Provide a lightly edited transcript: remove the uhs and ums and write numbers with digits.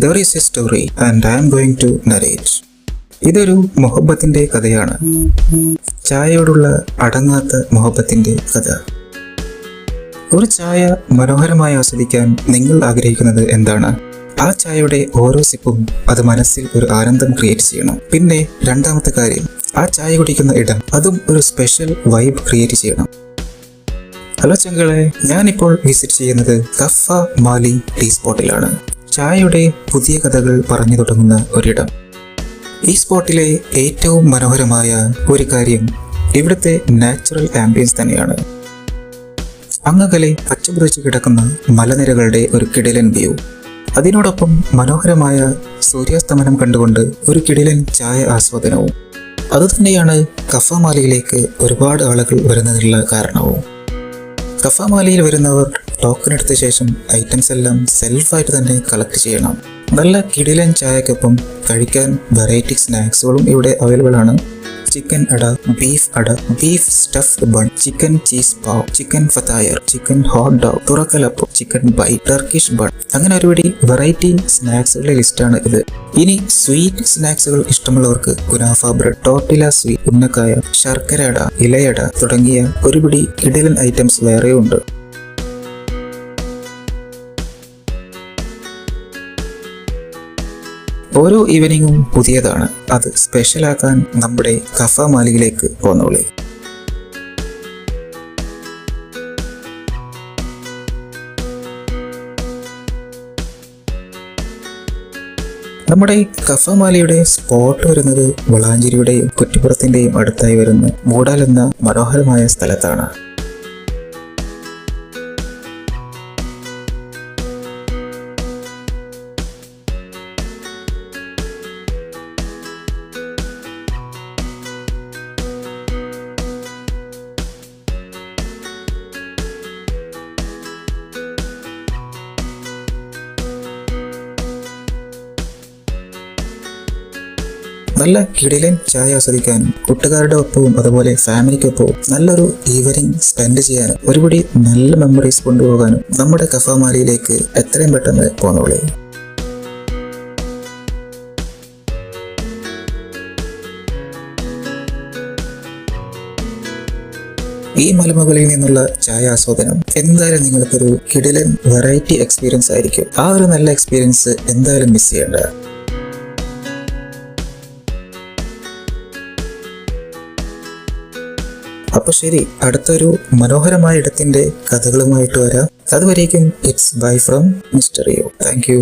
There is a story and I am going to narrate. ഇതൊരു മൊഹബത്തിന്റെ കഥയാണ്. ചായയോടുള്ള അടങ്ങാത്ത മൊഹബത്തിന്റെ കഥ. ഒരു ചായ മനോഹരമായി ആസ്വദിക്കാൻ നിങ്ങൾ ആഗ്രഹിക്കുന്നത് എന്താണ്? ആ ചായയുടെ ഓരോ സിപ്പും അത് മനസ്സിൽ ഒരു ആനന്ദം ക്രിയേറ്റ് ചെയ്യണം. പിന്നെ രണ്ടാമത്തെ കാര്യം, ആ ചായ കുടിക്കുന്ന ഇടം അതും ഒരു സ്പെഷ്യൽ വൈബ് ക്രിയേറ്റ് ചെയ്യണം. ഹലോ ചങ്കളെ, ഞാനിപ്പോൾ വിസിറ്റ് ചെയ്യുന്നത് കഫ മാലി ടീ സ്പോട്ടിലാണ്. ചായയുടെ പുതിയ കഥകൾ പറഞ്ഞു തുടങ്ങുന്ന ഒരിടം. ഈ സ്പോട്ടിലെ ഏറ്റവും മനോഹരമായ ഒരു കാര്യം ഇവിടുത്തെ നാച്ചുറൽ ആംബിയൻസ് തന്നെയാണ്. അങ്ങകലെ പച്ചപിടിച്ച് കിടക്കുന്ന മലനിരകളുടെ ഒരു കിടിലൻ വ്യൂ, അതിനോടൊപ്പം മനോഹരമായ സൂര്യാസ്തമനം കണ്ടുകൊണ്ട് ഒരു കിടിലൻ ചായ ആസ്വാദനവും. അതുതന്നെയാണ് കഫ മാലിയിലേക്ക് ഒരുപാട് ആളുകൾ വരുന്നതിനുള്ള കാരണവും. കഫ മാലിയിൽ വരുന്നവർ ടോക്കൺ എടുത്ത ശേഷം ഐറ്റംസ് എല്ലാം സെൽഫായിട്ട് തന്നെ കളക്ട് ചെയ്യണം. നല്ല കിടിലൻ ചായക്കൊപ്പം കഴിക്കാൻ വെറൈറ്റി സ്നാക്സുകളും ഇവിടെ അവൈലബിൾ ആണ്. ചിക്കൻ അട, beef stuffed bun, chicken cheese pav, chicken fatayer, chicken hot dog, തുറക്കലപ്പം, ചിക്കൻ ബൈ, ടർക്കിഷ് ബൺ, അങ്ങനെ ഒരുപടി വെറൈറ്റി സ്നാക്സുകളുടെ ലിസ്റ്റാണ് ഇത്. ഇനി സ്വീറ്റ് സ്നാക്സുകൾ ഇഷ്ടമുള്ളവർക്ക് കുനാഫ ബ്രെഡ്, ടോർട്ടില സ്വീറ്റ്, ഉന്നക്കായ, ശർക്കര അട, ഇലയട തുടങ്ങിയ ഒരുപിടി കിടിലൻ ഐറ്റംസ് വേറെയുണ്ട്. ഓരോ ഈവനിങ്ങും പുതിയതാണ്. അത് സ്പെഷ്യലാക്കാൻ നമ്മുടെ കഫ മാലിയിലേക്ക് പോന്നോളെ. നമ്മുടെ കഫ മാലിയുടെ സ്പോട്ട് വരുന്നത് വളാഞ്ചേരിയുടെയും കുറ്റിപ്പുറത്തിന്റെയും അടുത്തായി വരുന്ന മൂടാൽ എന്ന മനോഹരമായ സ്ഥലത്താണ്. നല്ല കിടിലൻ ചായ ആസ്വദിക്കാനും കൂട്ടുകാരുടെ ഒപ്പവും അതുപോലെ ഫാമിലിക്കൊപ്പവും നല്ലൊരു ഈവനിങ് സ്പെൻഡ് ചെയ്യാനും ഒരുപടി നല്ല മെമ്മറീസ് കൊണ്ടുപോകാനും നമ്മുടെ കഫ മാലിയിലേക്ക് എത്രയും പെട്ടെന്ന് പോന്നോളെ. ഈ മലമുകളിൽ നിന്നുള്ള ചായ ആസ്വാദനം എന്തായാലും നിങ്ങൾക്കൊരു കിടിലൻ വെറൈറ്റി എക്സ്പീരിയൻസ് ആയിരിക്കും. ആ ഒരു നല്ല എക്സ്പീരിയൻസ് എന്തായാലും മിസ് ചെയ്യേണ്ട. അപ്പൊ ശരി, അടുത്തൊരു മനോഹരമായ ഇടത്തിന്റെ കഥകളുമായിട്ട് വരാം. അതുവരേക്കും ഇറ്റ്സ് ബൈ ഫ്രം മിസ്റ്റർ യോ. Thank you.